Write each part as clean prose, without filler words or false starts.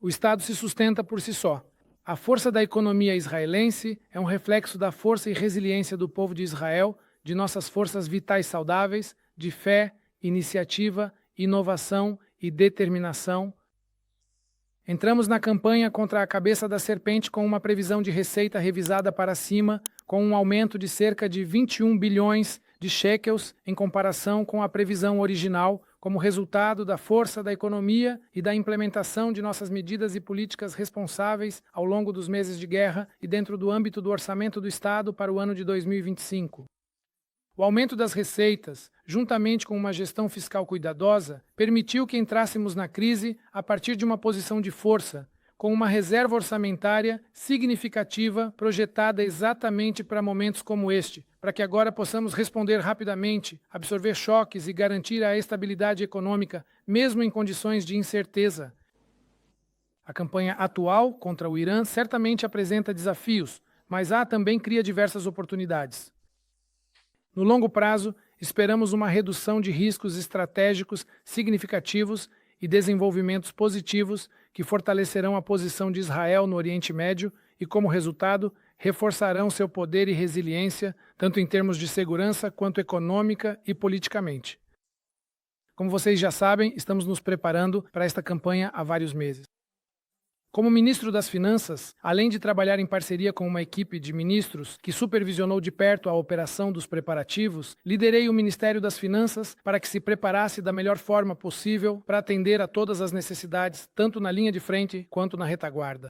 O Estado se sustenta por si só. A força da economia israelense é um reflexo da força e resiliência do povo de Israel, de nossas forças vitais saudáveis, de fé, iniciativa, inovação e determinação. Entramos na campanha contra a cabeça da serpente com uma previsão de receita revisada para cima, com um aumento de cerca de 21 bilhões de shekels em comparação com a previsão original, como resultado da força da economia e da implementação de nossas medidas e políticas responsáveis ao longo dos meses de guerra e dentro do âmbito do orçamento do Estado para o ano de 2025. O aumento das receitas, juntamente com uma gestão fiscal cuidadosa, permitiu que entrássemos na crise a partir de uma posição de força, com uma reserva orçamentária significativa projetada exatamente para momentos como este, para que agora possamos responder rapidamente, absorver choques e garantir a estabilidade econômica, mesmo em condições de incerteza. A campanha atual contra o Irã certamente apresenta desafios, mas também cria diversas oportunidades. No longo prazo, esperamos uma redução de riscos estratégicos significativos e desenvolvimentos positivos que fortalecerão a posição de Israel no Oriente Médio e, como resultado, reforçarão seu poder e resiliência, tanto em termos de segurança quanto econômica e politicamente. Como vocês já sabem, estamos nos preparando para esta campanha há vários meses. Como ministro das Finanças, além de trabalhar em parceria com uma equipe de ministros que supervisionou de perto a operação dos preparativos, liderei o Ministério das Finanças para que se preparasse da melhor forma possível para atender a todas as necessidades, tanto na linha de frente quanto na retaguarda.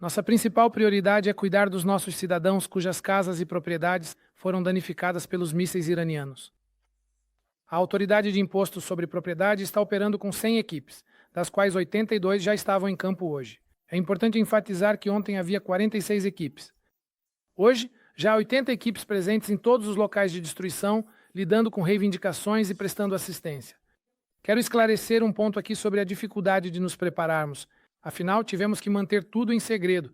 Nossa principal prioridade é cuidar dos nossos cidadãos cujas casas e propriedades foram danificadas pelos mísseis iranianos. A Autoridade de Imposto sobre Propriedade está operando com 100 equipes, das quais 82 já estavam em campo hoje. É importante enfatizar que ontem havia 46 equipes. Hoje, já há 80 equipes presentes em todos os locais de destruição, lidando com reivindicações e prestando assistência. Quero esclarecer um ponto aqui sobre a dificuldade de nos prepararmos. Afinal, tivemos que manter tudo em segredo.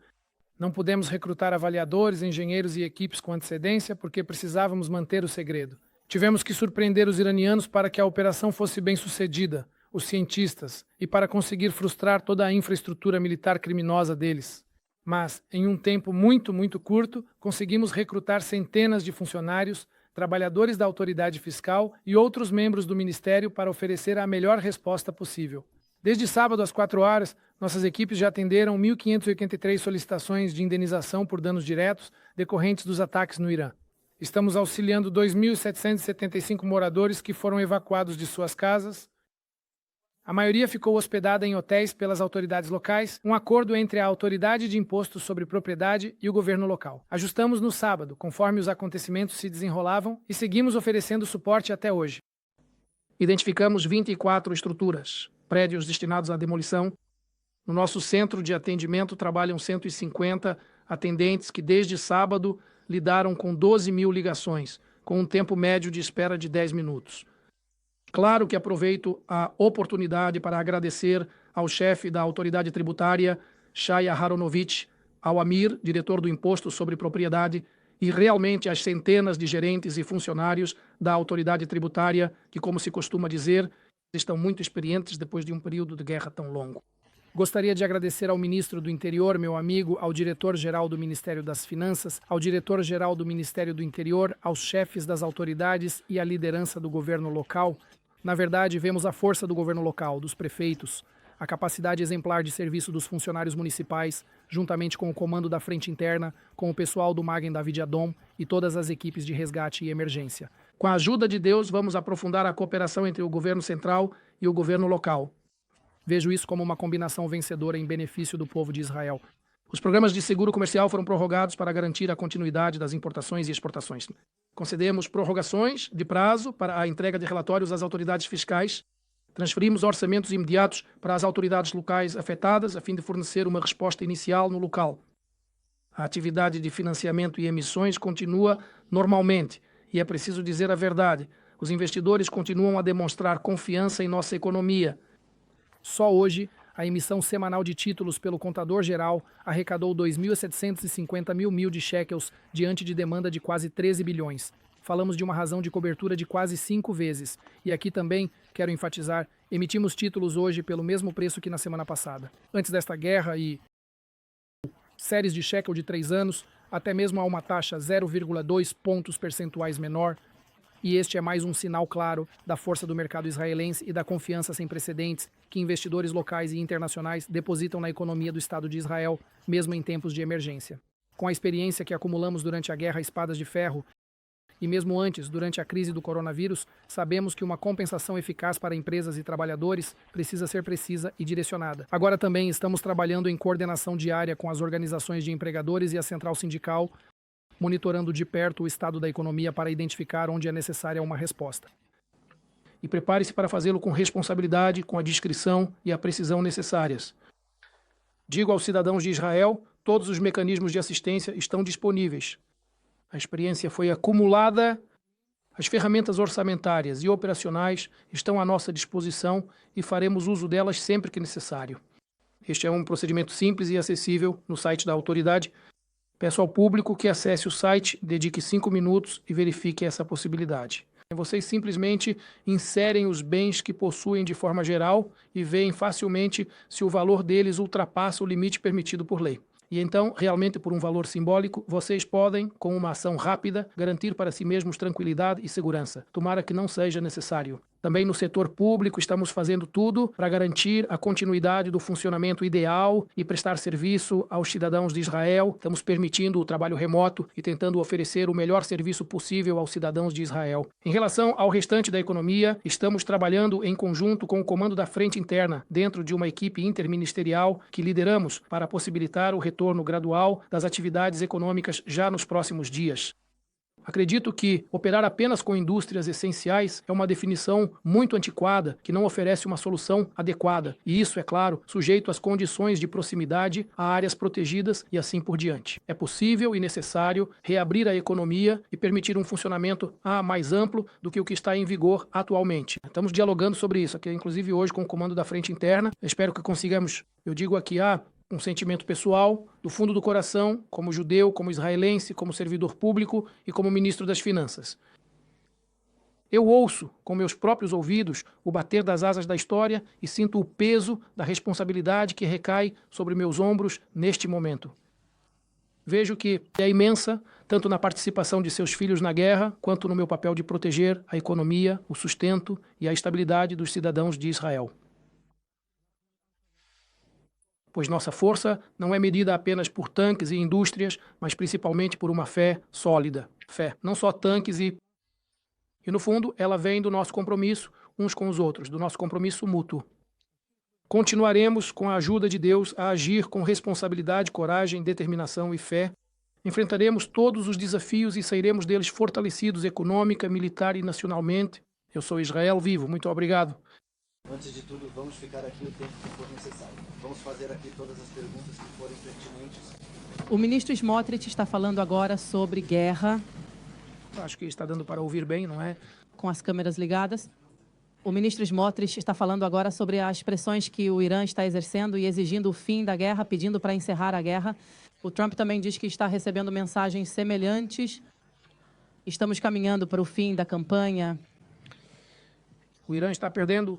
Não pudemos recrutar avaliadores, engenheiros e equipes com antecedência porque precisávamos manter o segredo. Tivemos que surpreender os iranianos para que a operação fosse bem-sucedida, os cientistas, e para conseguir frustrar toda a infraestrutura militar criminosa deles. Mas, em um tempo muito curto, conseguimos recrutar centenas de funcionários, trabalhadores da autoridade fiscal e outros membros do Ministério para oferecer a melhor resposta possível. Desde sábado às 4 horas, nossas equipes já atenderam 1.583 solicitações de indenização por danos diretos decorrentes dos ataques no Irã. Estamos auxiliando 2.775 moradores que foram evacuados de suas casas. A maioria ficou hospedada em hotéis pelas autoridades locais, um acordo entre a Autoridade de Imposto sobre Propriedade e o governo local. Ajustamos no sábado, conforme os acontecimentos se desenrolavam, e seguimos oferecendo suporte até hoje. Identificamos 24 estruturas, prédios destinados à demolição. No nosso centro de atendimento trabalham 150 atendentes que desde sábado lidaram com 12.000 ligações, com um tempo médio de espera de 10 minutos. Claro que aproveito a oportunidade para agradecer ao chefe da autoridade tributária, Shaya Haronovich, ao Amir, diretor do Imposto sobre Propriedade, e realmente às centenas de gerentes e funcionários da autoridade tributária que, como se costuma dizer, estão muito experientes depois de um período de guerra tão longo. Gostaria de agradecer ao ministro do Interior, meu amigo, ao diretor-geral do Ministério das Finanças, ao diretor-geral do Ministério do Interior, aos chefes das autoridades e à liderança do governo local. Na verdade, vemos a força do governo local, dos prefeitos, a capacidade exemplar de serviço dos funcionários municipais, juntamente com o comando da Frente Interna, com o pessoal do Magen David Adom e todas as equipes de resgate e emergência. Com a ajuda de Deus, vamos aprofundar a cooperação entre o governo central e o governo local. Vejo isso como uma combinação vencedora em benefício do povo de Israel. Os programas de seguro comercial foram prorrogados para garantir a continuidade das importações e exportações. Concedemos prorrogações de prazo para a entrega de relatórios às autoridades fiscais. Transferimos orçamentos imediatos para as autoridades locais afetadas, a fim de fornecer uma resposta inicial no local. A atividade de financiamento e emissões continua normalmente, e é preciso dizer a verdade. Os investidores continuam a demonstrar confiança em nossa economia. Só hoje, a emissão semanal de títulos pelo contador-geral arrecadou 2.750 mil de shekels diante de demanda de quase 13 bilhões. Falamos de uma razão de cobertura de quase 5 vezes. E aqui também quero enfatizar, Emitimos títulos hoje pelo mesmo preço que na semana passada. Antes desta guerra e séries de shekel de 3 anos, até mesmo a uma taxa 0,2 pontos percentuais menor, e este é mais um sinal claro da força do mercado israelense e da confiança sem precedentes que investidores locais e internacionais depositam na economia do Estado de Israel, mesmo em tempos de emergência. Com a experiência que acumulamos durante a Guerra Espadas de Ferro, e mesmo antes, durante a crise do coronavírus, sabemos que uma compensação eficaz para empresas e trabalhadores precisa ser precisa e direcionada. Agora também estamos trabalhando em coordenação diária com as organizações de empregadores e a central sindical, monitorando de perto o estado da economia para identificar onde é necessária uma resposta. E prepare-se para fazê-lo com responsabilidade, com a discrição e a precisão necessárias. Digo aos cidadãos de Israel, todos os mecanismos de assistência estão disponíveis. A experiência foi acumulada, as ferramentas orçamentárias e operacionais estão à nossa disposição e faremos uso delas sempre que necessário. Este é um procedimento simples e acessível no site da autoridade. Peço ao público que acesse o site, dedique 5 minutos e verifique essa possibilidade. Vocês simplesmente inserem os bens que possuem de forma geral e veem facilmente se o valor deles ultrapassa o limite permitido por lei. E então, realmente por um valor simbólico, vocês podem, com uma ação rápida, garantir para si mesmos tranquilidade e segurança. Tomara que não seja necessário. Também no setor público estamos fazendo tudo para garantir a continuidade do funcionamento ideal e prestar serviço aos cidadãos de Israel. Estamos permitindo o trabalho remoto e tentando oferecer o melhor serviço possível aos cidadãos de Israel. Em relação ao restante da economia, estamos trabalhando em conjunto com o comando da Frente Interna, dentro de uma equipe interministerial que lideramos para possibilitar o retorno gradual das atividades econômicas já nos próximos dias. Acredito que operar apenas com indústrias essenciais é uma definição muito antiquada, que não oferece uma solução adequada. E isso, é claro, sujeito às condições de proximidade a áreas protegidas e assim por diante. É possível e necessário reabrir a economia e permitir um funcionamento mais amplo do que o que está em vigor atualmente. Estamos dialogando sobre isso aqui, inclusive hoje com o comando da Frente Interna. Espero que consigamos, eu digo aqui, um sentimento pessoal, do fundo do coração, como judeu, como israelense, como servidor público e como ministro das Finanças. Eu ouço, com meus próprios ouvidos, o bater das asas da história e sinto o peso da responsabilidade que recai sobre meus ombros neste momento. Vejo que é imensa, tanto na participação de seus filhos na guerra, quanto no meu papel de proteger a economia, o sustento e a estabilidade dos cidadãos de Israel. Pois nossa força não é medida apenas por tanques e indústrias, mas principalmente por uma fé sólida. Fé, não só tanques e no fundo, ela vem do nosso compromisso uns com os outros, do nosso compromisso mútuo. Continuaremos, com a ajuda de Deus, a agir com responsabilidade, coragem, determinação e fé. Enfrentaremos todos os desafios e sairemos deles fortalecidos econômica, militar e nacionalmente. Eu sou Israel Vivo. Muito obrigado. Antes de tudo, vamos ficar aqui o tempo que for necessário. Vamos fazer aqui todas as perguntas que forem pertinentes. O ministro Smotrich está falando agora sobre guerra. Acho que está dando para ouvir bem, não é? Com as câmeras ligadas. O ministro Smotrich está falando agora sobre as pressões que o Irã está exercendo e exigindo o fim da guerra, pedindo para encerrar a guerra. O Trump também diz que está recebendo mensagens semelhantes. Estamos caminhando para o fim da campanha. O Irã está perdendo.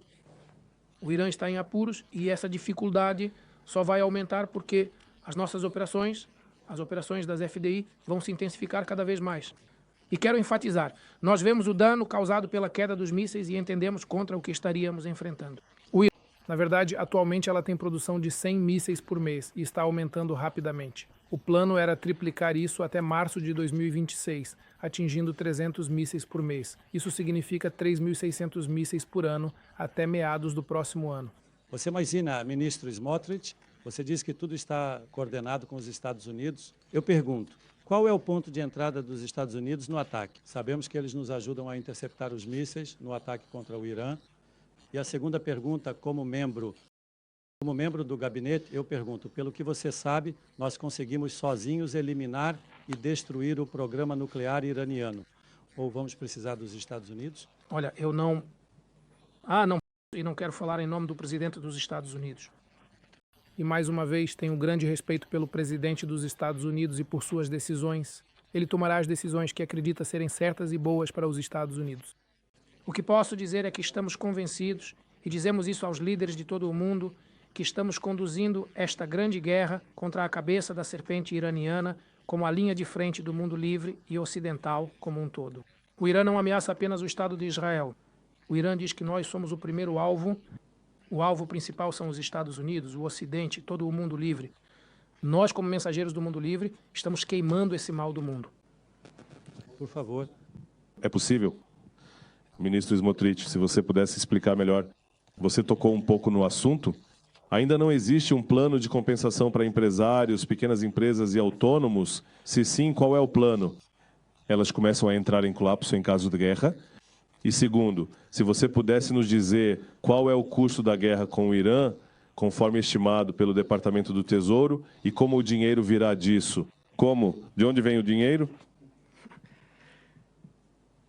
O Irã está em apuros e essa dificuldade só vai aumentar porque as nossas operações, as operações das FDI, vão se intensificar cada vez mais. E quero enfatizar, nós vemos o dano causado pela queda dos mísseis e entendemos contra o que estaríamos enfrentando. O Irã, na verdade, atualmente ela tem produção de 100 mísseis por mês e está aumentando rapidamente. O plano era triplicar isso até março de 2026, atingindo 300 mísseis por mês. Isso significa 3.600 mísseis por ano até meados do próximo ano. Você imagina, ministro Smotrich, você diz que tudo está coordenado com os Estados Unidos. Eu pergunto, qual é o ponto de entrada dos Estados Unidos no ataque? Sabemos que eles nos ajudam a interceptar os mísseis no ataque contra o Irã. E a segunda pergunta, como membro do gabinete, eu pergunto, pelo que você sabe, nós conseguimos sozinhos eliminar e destruir o programa nuclear iraniano. Ou vamos precisar dos Estados Unidos? Olha, eu não quero falar em nome do presidente dos Estados Unidos. E mais uma vez, tenho grande respeito pelo presidente dos Estados Unidos e por suas decisões. Ele tomará as decisões que acredita serem certas e boas para os Estados Unidos. O que posso dizer é que estamos convencidos e dizemos isso aos líderes de todo o mundo, que estamos conduzindo esta grande guerra contra a cabeça da serpente iraniana como a linha de frente do mundo livre e ocidental como um todo. O Irã não ameaça apenas o Estado de Israel. O Irã diz que nós somos o primeiro alvo. O alvo principal são os Estados Unidos, o Ocidente, todo o mundo livre. Nós, como mensageiros do mundo livre, estamos queimando esse mal do mundo. Por favor. É possível? Ministro Smotrich, se você pudesse explicar melhor. Você tocou um pouco no assunto. Ainda não existe um plano de compensação para empresários, pequenas empresas e autônomos? Se sim, qual é o plano? Elas começam a entrar em colapso em caso de guerra? E segundo, se você pudesse nos dizer qual é o custo da guerra com o Irã, conforme estimado pelo Departamento do Tesouro, e como o dinheiro virá disso? Como? De onde vem o dinheiro?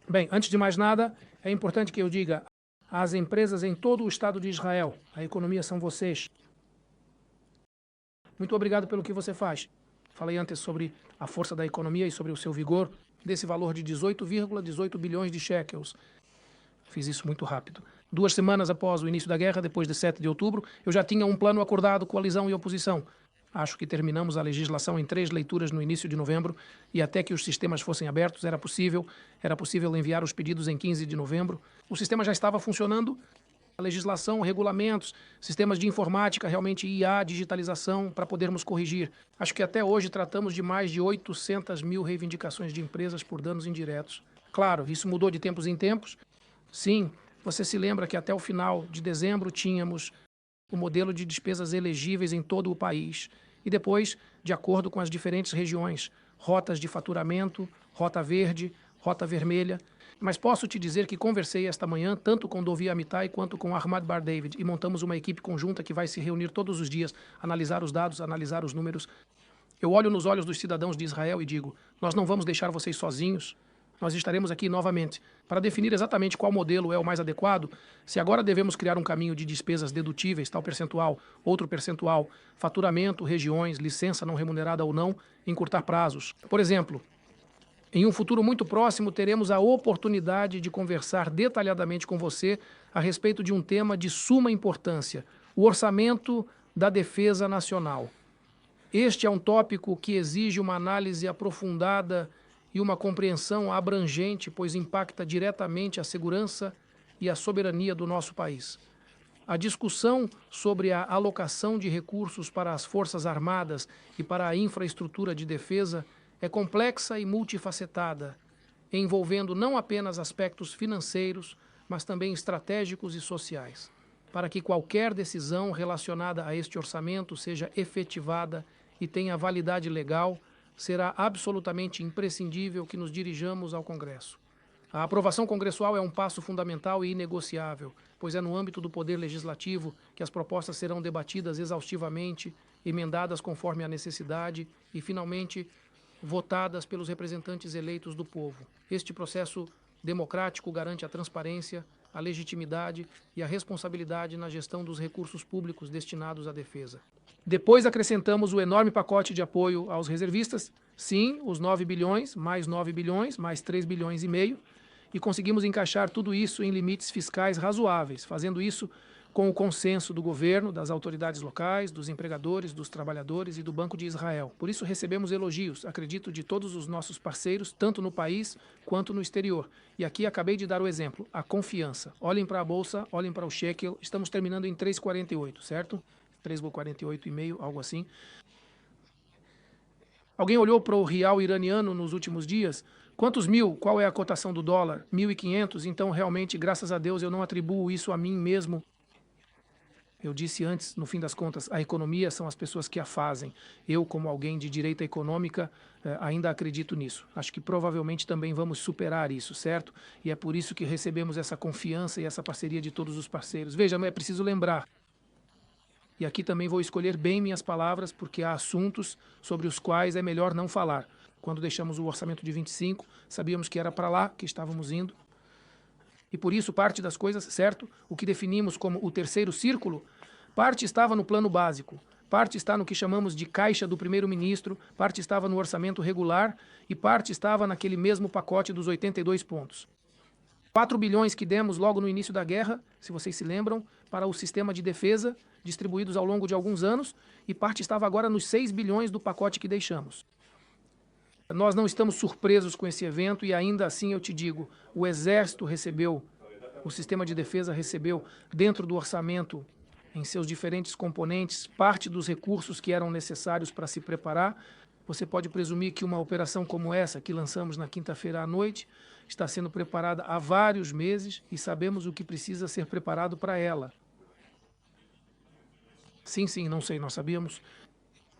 Bem, antes de mais nada, é importante que eu diga às empresas em todo o Estado de Israel, a economia são vocês. Muito obrigado pelo que você faz. Falei antes sobre a força da economia e sobre o seu vigor, desse valor de 18,18 bilhões de shekels. Fiz isso muito rápido. 2 semanas após o início da guerra, depois de 7 de outubro, eu já tinha um plano acordado, coalizão e oposição. Acho que terminamos a legislação em 3 leituras no início de novembro e até que os sistemas fossem abertos era possível enviar os pedidos em 15 de novembro. O sistema já estava funcionando, a legislação, regulamentos, sistemas de informática, realmente IA, digitalização, para podermos corrigir. Acho que até hoje tratamos de mais de 800 mil reivindicações de empresas por danos indiretos. Claro, isso mudou de tempos em tempos. Sim, você se lembra que até o final de dezembro tínhamos o modelo de despesas elegíveis em todo o país. E depois, de acordo com as diferentes regiões, rotas de faturamento, rota verde, rota vermelha. Mas posso te dizer que conversei esta manhã tanto com Dovi Amitai quanto com Ahmad Bar David e montamos uma equipe conjunta que vai se reunir todos os dias, analisar os dados, analisar os números. Eu olho nos olhos dos cidadãos de Israel e digo, nós não vamos deixar vocês sozinhos. Nós estaremos aqui novamente para definir exatamente qual modelo é o mais adequado, se agora devemos criar um caminho de despesas dedutíveis, tal percentual, outro percentual, faturamento, regiões, licença não remunerada ou não, encurtar prazos. Por exemplo, em um futuro muito próximo teremos a oportunidade de conversar detalhadamente com você a respeito de um tema de suma importância, o orçamento da defesa nacional. Este é um tópico que exige uma análise aprofundada e uma compreensão abrangente, pois impacta diretamente a segurança e a soberania do nosso país. A discussão sobre a alocação de recursos para as Forças Armadas e para a infraestrutura de defesa é complexa e multifacetada, envolvendo não apenas aspectos financeiros, mas também estratégicos e sociais. Para que qualquer decisão relacionada a este orçamento seja efetivada e tenha validade legal, será absolutamente imprescindível que nos dirijamos ao Congresso. A aprovação congressual é um passo fundamental e inegociável, pois é no âmbito do Poder Legislativo que as propostas serão debatidas exaustivamente, emendadas conforme a necessidade e, finalmente, votadas pelos representantes eleitos do povo. Este processo democrático garante a transparência, a legitimidade e a responsabilidade na gestão dos recursos públicos destinados à defesa. Depois acrescentamos o enorme pacote de apoio aos reservistas, sim, os 9 bilhões, mais 3 bilhões e meio, e conseguimos encaixar tudo isso em limites fiscais razoáveis, fazendo isso com o consenso do governo, das autoridades locais, dos empregadores, dos trabalhadores e do Banco de Israel. Por isso recebemos elogios, acredito, de todos os nossos parceiros, tanto no país quanto no exterior. E aqui acabei de dar o exemplo, a confiança. Olhem para a Bolsa, olhem para o shekel, estamos terminando em 3,48, certo? 3,48,5, algo assim. Alguém olhou para o real iraniano nos últimos dias? Quantos mil? Qual é a cotação do dólar? 1.500? Então, realmente, graças a Deus, eu não atribuo isso a mim mesmo. Eu disse antes, no fim das contas, a economia são as pessoas que a fazem. Eu, como alguém de direita econômica, ainda acredito nisso. Acho que provavelmente também vamos superar isso, certo? E é por isso que recebemos essa confiança e essa parceria de todos os parceiros. Veja, é preciso lembrar. E aqui também vou escolher bem minhas palavras, porque há assuntos sobre os quais é melhor não falar. Quando deixamos o orçamento de 25, sabíamos que era para lá que estávamos indo. E por isso, parte das coisas, certo? O que definimos como o terceiro círculo, parte estava no plano básico, parte está no que chamamos de caixa do primeiro-ministro, parte estava no orçamento regular e parte estava naquele mesmo pacote dos 82 pontos. 4 bilhões que demos logo no início da guerra, se vocês se lembram, para o sistema de defesa, distribuídos ao longo de alguns anos, e parte estava agora nos 6 bilhões do pacote que deixamos. Nós não estamos surpresos com esse evento e ainda assim eu te digo, o Exército recebeu, o sistema de defesa recebeu dentro do orçamento, em seus diferentes componentes, parte dos recursos que eram necessários para se preparar. Você pode presumir que uma operação como essa, que lançamos na quinta-feira à noite, está sendo preparada há vários meses e sabemos o que precisa ser preparado para ela. Sim, não sei, nós sabíamos.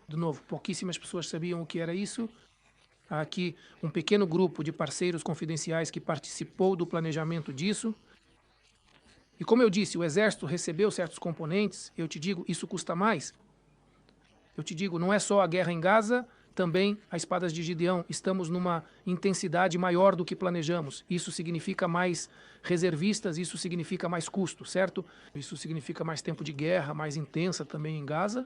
De novo, pouquíssimas pessoas sabiam o que era isso. Há aqui um pequeno grupo de parceiros confidenciais que participou do planejamento disso. E como eu disse, o Exército recebeu certos componentes, eu te digo, isso custa mais. Eu te digo, não é só a guerra em Gaza, também as espadas de Gideão. Estamos numa intensidade maior do que planejamos. Isso significa mais reservistas, isso significa mais custo, certo? Isso significa mais tempo de guerra, mais intensa também em Gaza.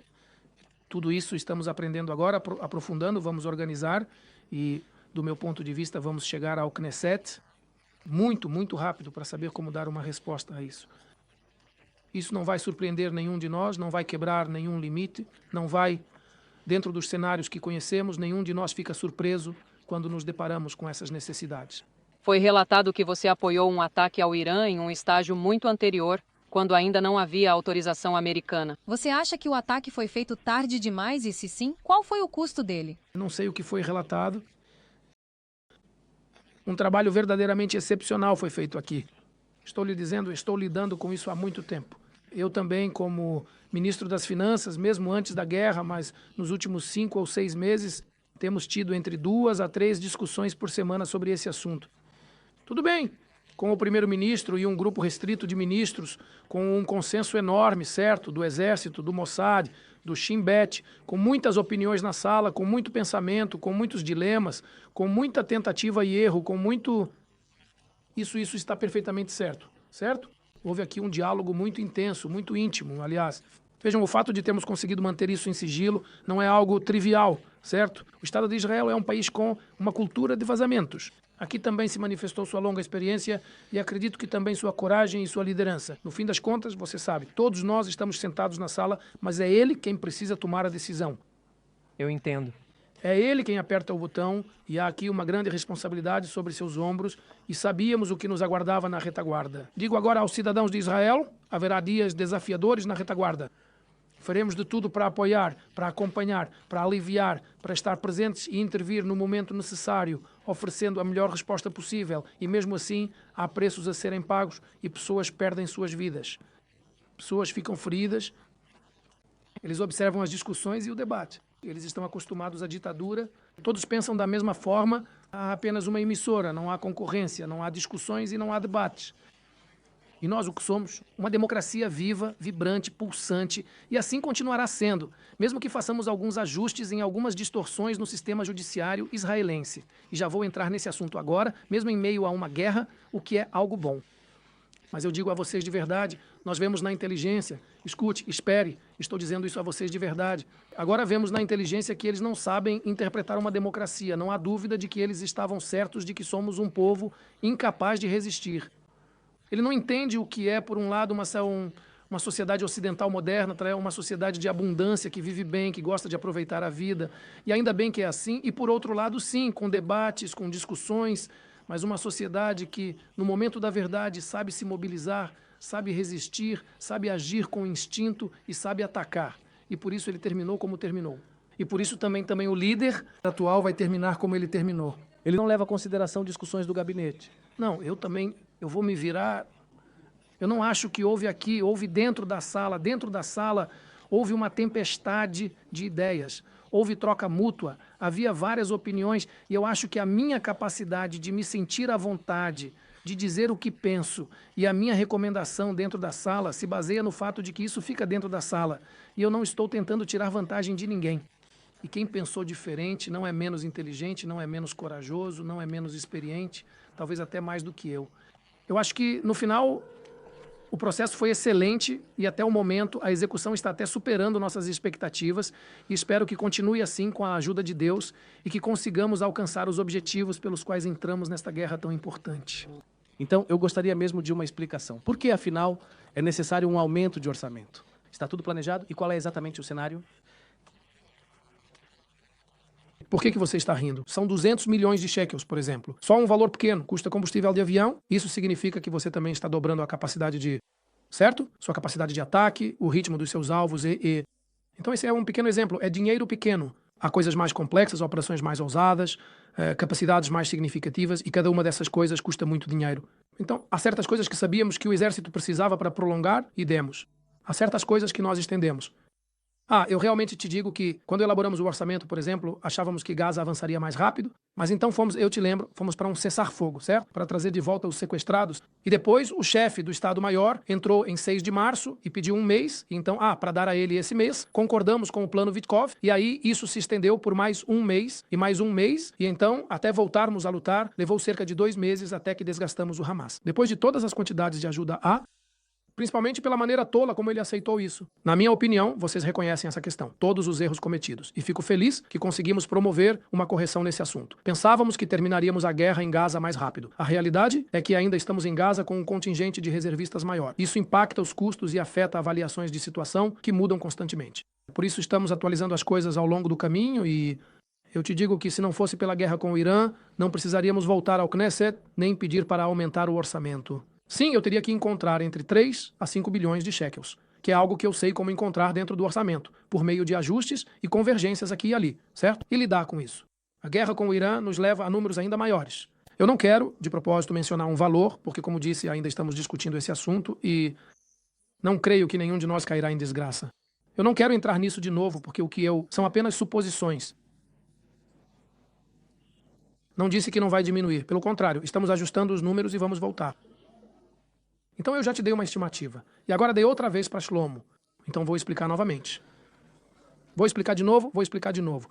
Tudo isso estamos aprendendo agora, aprofundando, vamos organizar e, do meu ponto de vista, vamos chegar ao Knesset muito rápido para saber como dar uma resposta a isso. Isso não vai surpreender nenhum de nós, não vai quebrar nenhum limite, não vai, dentro dos cenários que conhecemos, nenhum de nós fica surpreso quando nos deparamos com essas necessidades. Foi relatado que você apoiou um ataque ao Irã em um estágio muito anterior, quando ainda não havia autorização americana. Você acha que o ataque foi feito tarde demais e, se sim, qual foi o custo dele? Não sei o que foi relatado. Um trabalho verdadeiramente excepcional foi feito aqui. Estou lhe dizendo, estou lidando com isso há muito tempo. Eu também, como ministro das Finanças, mesmo antes da guerra, mas nos últimos 5 ou 6 meses, temos tido entre 2 a 3 discussões por semana sobre esse assunto. Tudo bem, com o primeiro-ministro e um grupo restrito de ministros, com um consenso enorme, certo, do Exército, do Mossad, do Shin Bet, com muitas opiniões na sala, com muito pensamento, com muitos dilemas, com muita tentativa e erro, com muito... Isso está perfeitamente certo, certo? Houve aqui um diálogo muito intenso, muito íntimo, aliás. Vejam, o fato de termos conseguido manter isso em sigilo não é algo trivial, certo? O Estado de Israel é um país com uma cultura de vazamentos. Aqui também se manifestou sua longa experiência e acredito que também sua coragem e sua liderança. No fim das contas, você sabe, todos nós estamos sentados na sala, mas é ele quem precisa tomar a decisão. Eu entendo. É ele quem aperta o botão e há aqui uma grande responsabilidade sobre seus ombros e sabíamos o que nos aguardava na retaguarda. Digo agora aos cidadãos de Israel, haverá dias desafiadores na retaguarda. Faremos de tudo para apoiar, para acompanhar, para aliviar, para estar presentes e intervir no momento necessário, oferecendo a melhor resposta possível. E mesmo assim, há preços a serem pagos e pessoas perdem suas vidas. Pessoas ficam feridas. Eles observam as discussões e o debate. Eles estão acostumados à ditadura. Todos pensam da mesma forma. Há apenas uma emissora, não há concorrência, não há discussões e não há debates. E nós o que somos? Uma democracia viva, vibrante, pulsante, e assim continuará sendo, mesmo que façamos alguns ajustes em algumas distorções no sistema judiciário israelense. E já vou entrar nesse assunto agora, mesmo em meio a uma guerra, o que é algo bom. Mas eu digo a vocês de verdade, nós vemos na inteligência, escute, espere, estou dizendo isso a vocês de verdade. Agora vemos na inteligência que eles não sabem interpretar uma democracia, não há dúvida de que eles estavam certos de que somos um povo incapaz de resistir. Ele não entende o que é, por um lado, uma sociedade ocidental moderna, uma sociedade de abundância, que vive bem, que gosta de aproveitar a vida. E ainda bem que é assim. E, por outro lado, sim, com debates, com discussões, mas uma sociedade que, no momento da verdade, sabe se mobilizar, sabe resistir, sabe agir com instinto e sabe atacar. E por isso ele terminou como terminou. E por isso também o líder atual vai terminar como ele terminou. Ele não leva em consideração discussões do gabinete. Não, eu vou me virar. Eu não acho que houve dentro da sala houve uma tempestade de ideias, houve troca mútua, havia várias opiniões e eu acho que a minha capacidade de me sentir à vontade, de dizer o que penso e a minha recomendação dentro da sala se baseia no fato de que isso fica dentro da sala e eu não estou tentando tirar vantagem de ninguém. E quem pensou diferente não é menos inteligente, não é menos corajoso, não é menos experiente, talvez até mais do que eu. Eu acho que, no final, o processo foi excelente e, até o momento, a execução está até superando nossas expectativas e espero que continue assim com a ajuda de Deus e que consigamos alcançar os objetivos pelos quais entramos nesta guerra tão importante. Então, eu gostaria mesmo de uma explicação. Por que, afinal, é necessário um aumento de orçamento. Está tudo planejado? E qual é exatamente o cenário? Por que você está rindo? São 200 milhões de shekels, por exemplo. Só um valor pequeno, custa combustível de avião. Isso significa que você também está dobrando a capacidade de... Certo? Sua capacidade de ataque, o ritmo dos seus alvos e... Então esse é um pequeno exemplo. É dinheiro pequeno. Há coisas mais complexas, operações mais ousadas, capacidades mais significativas e cada uma dessas coisas custa muito dinheiro. Então há certas coisas que sabíamos que o exército precisava para prolongar e demos. Há certas coisas que nós estendemos. Eu realmente te digo que, quando elaboramos o orçamento, por exemplo, achávamos que Gaza avançaria mais rápido, mas então eu te lembro, fomos para um cessar-fogo, certo? Para trazer de volta os sequestrados. E depois o chefe do Estado-Maior entrou em 6 de março e pediu um mês. Então, para dar a ele esse mês, concordamos com o plano Vitkov, e aí isso se estendeu por mais um mês, e mais um mês, e então, até voltarmos a lutar, levou cerca de 2 meses até que desgastamos o Hamas. Depois de todas as quantidades de ajuda principalmente pela maneira tola como ele aceitou isso. Na minha opinião, vocês reconhecem essa questão, todos os erros cometidos. E fico feliz que conseguimos promover uma correção nesse assunto. Pensávamos que terminaríamos a guerra em Gaza mais rápido. A realidade é que ainda estamos em Gaza com um contingente de reservistas maior. Isso impacta os custos e afeta avaliações de situação que mudam constantemente. Por isso estamos atualizando as coisas ao longo do caminho e... Eu te digo que se não fosse pela guerra com o Irã, não precisaríamos voltar ao Knesset nem pedir para aumentar o orçamento. Sim, eu teria que encontrar entre 3 a 5 bilhões de shekels, que é algo que eu sei como encontrar dentro do orçamento, por meio de ajustes e convergências aqui e ali, certo? E lidar com isso. A guerra com o Irã nos leva a números ainda maiores. Eu não quero, de propósito, mencionar um valor, porque, como disse, ainda estamos discutindo esse assunto e não creio que nenhum de nós cairá em desgraça. Eu não quero entrar nisso de novo, porque são apenas suposições. Não disse que não vai diminuir. Pelo contrário, estamos ajustando os números e vamos voltar. Então eu já te dei uma estimativa. E agora dei outra vez para Shlomo. Então vou explicar novamente. Vou explicar de novo, vou explicar de novo.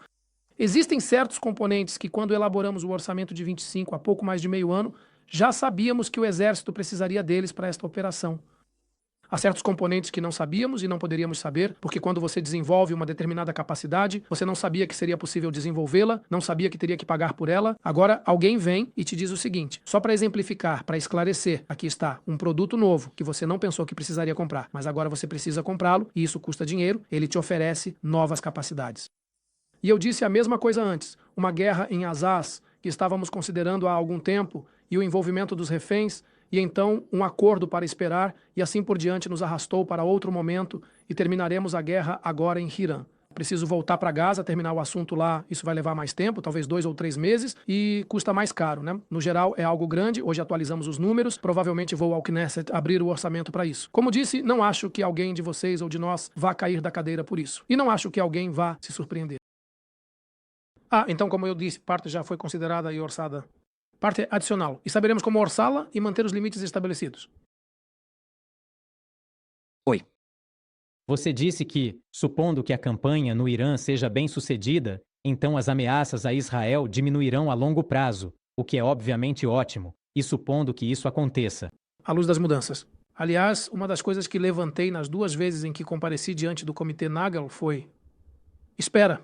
Existem certos componentes que, quando elaboramos o orçamento de 25 há pouco mais de meio ano, já sabíamos que o exército precisaria deles para esta operação. Há certos componentes que não sabíamos e não poderíamos saber, porque quando você desenvolve uma determinada capacidade, você não sabia que seria possível desenvolvê-la, não sabia que teria que pagar por ela. Agora, alguém vem e te diz o seguinte, só para exemplificar, para esclarecer, aqui está um produto novo que você não pensou que precisaria comprar, mas agora você precisa comprá-lo e isso custa dinheiro, ele te oferece novas capacidades. E eu disse a mesma coisa antes, uma guerra em Azaz, que estávamos considerando há algum tempo, e o envolvimento dos reféns, e então um acordo para esperar, e assim por diante nos arrastou para outro momento, e terminaremos a guerra agora em Hirã. Preciso voltar para Gaza, terminar o assunto lá, isso vai levar mais tempo, talvez 2 ou 3 meses, e custa mais caro, né? No geral é algo grande, hoje atualizamos os números, provavelmente vou ao Knesset abrir o orçamento para isso. Como disse, não acho que alguém de vocês ou de nós vá cair da cadeira por isso, e não acho que alguém vá se surpreender. Então como eu disse, parte já foi considerada e orçada. Parte adicional. E saberemos como orçá-la e manter os limites estabelecidos. Oi. Você disse que, supondo que a campanha no Irã seja bem sucedida, então as ameaças a Israel diminuirão a longo prazo, o que é obviamente ótimo, e supondo que isso aconteça. À luz das mudanças. Aliás, uma das coisas que levantei nas 2 vezes em que compareci diante do Comitê Nagel foi: espera.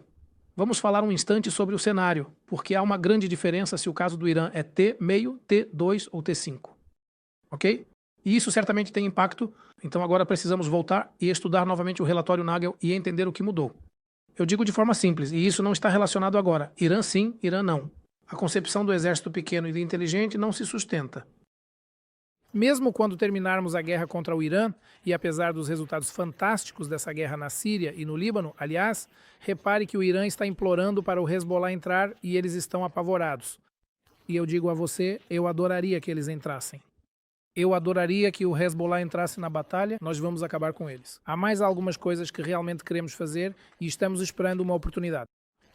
Vamos falar um instante sobre o cenário, porque há uma grande diferença se o caso do Irã é T-meio, T2 ou T5. Ok? E isso certamente tem impacto, então agora precisamos voltar e estudar novamente o relatório Nagel e entender o que mudou. Eu digo de forma simples, e isso não está relacionado agora. Irã sim, Irã não. A concepção do exército pequeno e de inteligente não se sustenta. Mesmo quando terminarmos a guerra contra o Irã, e apesar dos resultados fantásticos dessa guerra na Síria e no Líbano, aliás, repare que o Irã está implorando para o Hezbollah entrar e eles estão apavorados. E eu digo a você, eu adoraria que eles entrassem. Eu adoraria que o Hezbollah entrasse na batalha, nós vamos acabar com eles. Há mais algumas coisas que realmente queremos fazer e estamos esperando uma oportunidade.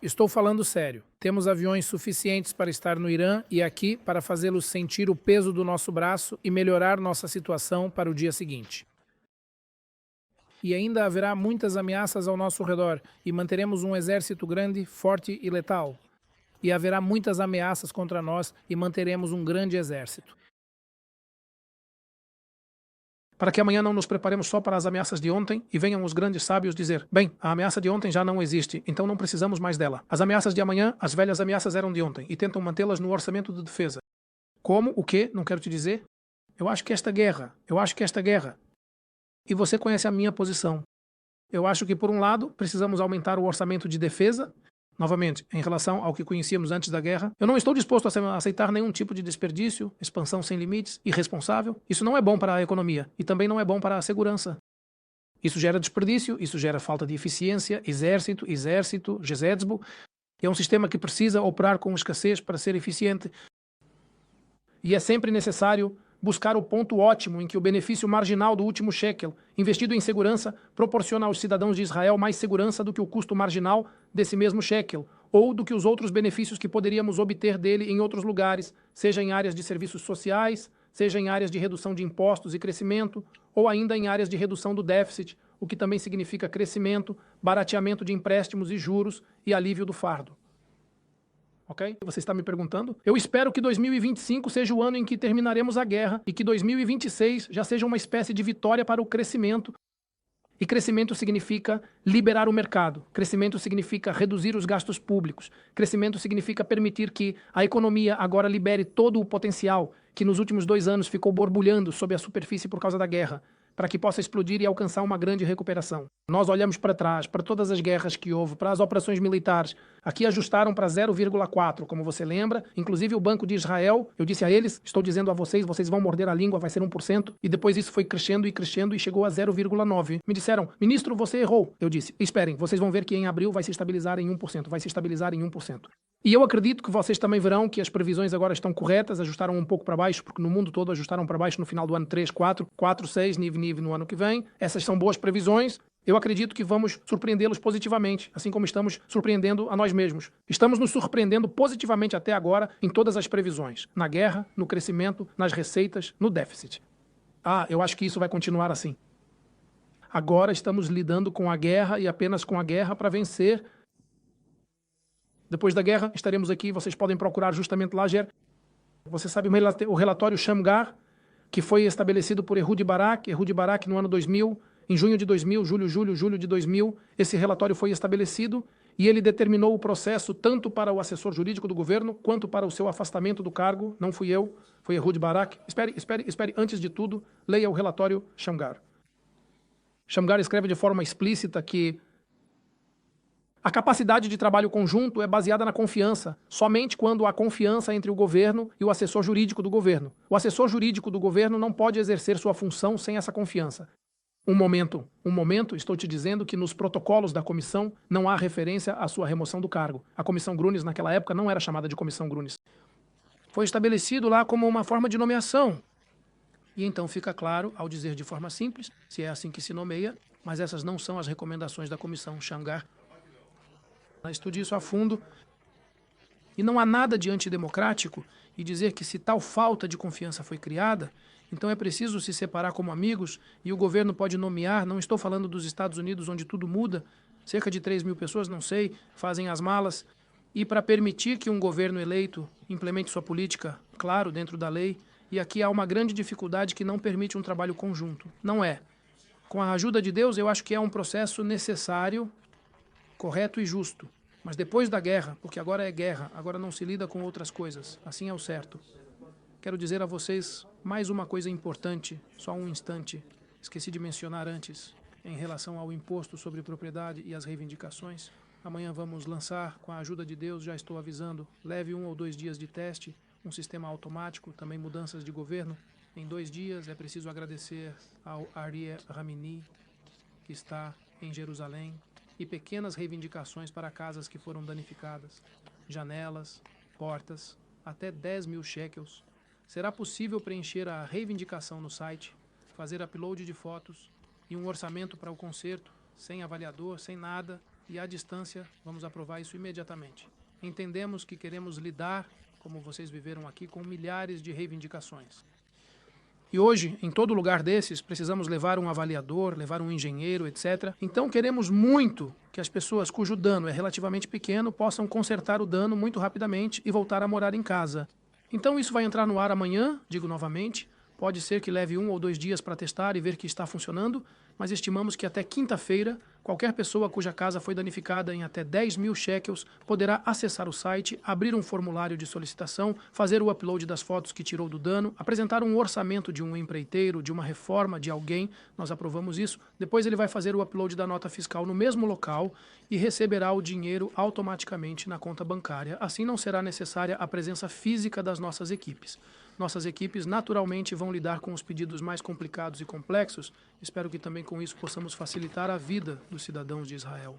Estou falando sério. Temos aviões suficientes para estar no Irã e aqui para fazê-los sentir o peso do nosso braço e melhorar nossa situação para o dia seguinte. E ainda haverá muitas ameaças ao nosso redor e manteremos um exército grande, forte e letal. E haverá muitas ameaças contra nós e manteremos um grande exército. Para que amanhã não nos preparemos só para as ameaças de ontem e venham os grandes sábios dizer: bem, a ameaça de ontem já não existe, então não precisamos mais dela. As ameaças de amanhã, as velhas ameaças eram de ontem e tentam mantê-las no orçamento de defesa. Como? O quê? Não quero te dizer. Eu acho que esta guerra E você conhece a minha posição. Eu acho que, por um lado, precisamos aumentar o orçamento de defesa. Novamente, em relação ao que conhecíamos antes da guerra, eu não estou disposto a aceitar nenhum tipo de desperdício, expansão sem limites, irresponsável. Isso não é bom para a economia e também não é bom para a segurança. Isso gera desperdício, isso gera falta de eficiência, exército, Gesedzbo. É um sistema que precisa operar com escassez para ser eficiente. E é sempre necessário buscar o ponto ótimo em que o benefício marginal do último shekel, investido em segurança, proporciona aos cidadãos de Israel mais segurança do que o custo marginal desse mesmo shekel, ou do que os outros benefícios que poderíamos obter dele em outros lugares, seja em áreas de serviços sociais, seja em áreas de redução de impostos e crescimento, ou ainda em áreas de redução do déficit, o que também significa crescimento, barateamento de empréstimos e juros e alívio do fardo. Ok? Você está me perguntando? Eu espero que 2025 seja o ano em que terminaremos a guerra e que 2026 já seja uma espécie de vitória para o crescimento. E crescimento significa liberar o mercado. Crescimento significa reduzir os gastos públicos. Crescimento significa permitir que a economia agora libere todo o potencial que nos últimos 2 anos ficou borbulhando sob a superfície por causa da guerra, para que possa explodir e alcançar uma grande recuperação. Nós olhamos para trás, para todas as guerras que houve, para as operações militares. Aqui ajustaram para 0,4, como você lembra. Inclusive o Banco de Israel, eu disse a eles, estou dizendo a vocês, vocês vão morder a língua, vai ser 1%. E depois isso foi crescendo e chegou a 0,9. Me disseram, ministro, você errou. Eu disse, esperem, vocês vão ver que em abril vai se estabilizar em 1%, vai se estabilizar em 1%. E eu acredito que vocês também verão que as previsões agora estão corretas, ajustaram um pouco para baixo, porque no mundo todo ajustaram para baixo no final do ano 3, 4, 6, nível no ano que vem. Essas são boas previsões. Eu acredito que vamos surpreendê-los positivamente, assim como estamos surpreendendo a nós mesmos. Estamos nos surpreendendo positivamente até agora em todas as previsões. Na guerra, no crescimento, nas receitas, no déficit. Eu acho que isso vai continuar assim. Agora estamos lidando com a guerra e apenas com a guerra para vencer. Depois da guerra, estaremos aqui, vocês podem procurar justamente lá, Você sabe o relatório Shamgar, que foi estabelecido por Ehud Barak no ano 2000, em junho de 2000, julho de 2000, esse relatório foi estabelecido e ele determinou o processo tanto para o assessor jurídico do governo, quanto para o seu afastamento do cargo. Não fui eu, foi Ehud Barak. Espere, antes de tudo, leia o relatório Shamgar. Shamgar escreve de forma explícita que a capacidade de trabalho conjunto é baseada na confiança, somente quando há confiança entre o governo e o assessor jurídico do governo. O assessor jurídico do governo não pode exercer sua função sem essa confiança. Um momento, estou te dizendo que nos protocolos da comissão não há referência à sua remoção do cargo. A comissão Grunes naquela época não era chamada de comissão Grunes. Foi estabelecido lá como uma forma de nomeação. E então fica claro, ao dizer de forma simples, se é assim que se nomeia, mas essas não são as recomendações da comissão Shamgar. Estude isso a fundo. E não há nada de antidemocrático e dizer que se tal falta de confiança foi criada, então é preciso se separar como amigos e o governo pode nomear. Não estou falando dos Estados Unidos, onde tudo muda. Cerca de 3 mil pessoas, não sei, fazem as malas. E para permitir que um governo eleito implemente sua política, claro, dentro da lei, e aqui há uma grande dificuldade que não permite um trabalho conjunto. Não é. Com a ajuda de Deus, eu acho que é um processo necessário, correto e justo. Mas depois da guerra, porque agora é guerra, agora não se lida com outras coisas. Assim é o certo. Quero dizer a vocês mais uma coisa importante, só um instante. Esqueci de mencionar antes, em relação ao imposto sobre propriedade e as reivindicações. Amanhã vamos lançar, com a ajuda de Deus, já estou avisando, leve 1 ou 2 dias de teste, um sistema automático, também mudanças de governo. Em 2 dias é preciso agradecer ao Arieh Ramini, que está em Jerusalém, e pequenas reivindicações para casas que foram danificadas. Janelas, portas, até 10 mil shekels. Será possível preencher a reivindicação no site, fazer upload de fotos e um orçamento para o conserto, sem avaliador, sem nada, e à distância vamos aprovar isso imediatamente. Entendemos que queremos lidar, como vocês viveram aqui, com milhares de reivindicações. E hoje, em todo lugar desses, precisamos levar um avaliador, levar um engenheiro, etc. Então queremos muito que as pessoas cujo dano é relativamente pequeno possam consertar o dano muito rapidamente e voltar a morar em casa. Então isso vai entrar no ar amanhã, digo novamente. Pode ser que leve 1 ou 2 dias para testar e ver que está funcionando, mas estimamos que até quinta-feira Qualquer pessoa cuja casa foi danificada em até 10.000 shekels poderá acessar o site, abrir um formulário de solicitação, fazer o upload das fotos que tirou do dano, apresentar um orçamento de um empreiteiro, de uma reforma de alguém, nós aprovamos isso. Depois ele vai fazer o upload da nota fiscal no mesmo local e receberá o dinheiro automaticamente na conta bancária. Assim não será necessária a presença física das nossas equipes. Nossas equipes naturalmente vão lidar com os pedidos mais complicados e complexos. Espero que também com isso possamos facilitar a vida dos cidadãos de Israel.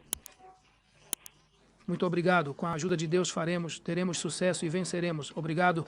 Muito obrigado. Com a ajuda de Deus teremos sucesso e venceremos. Obrigado.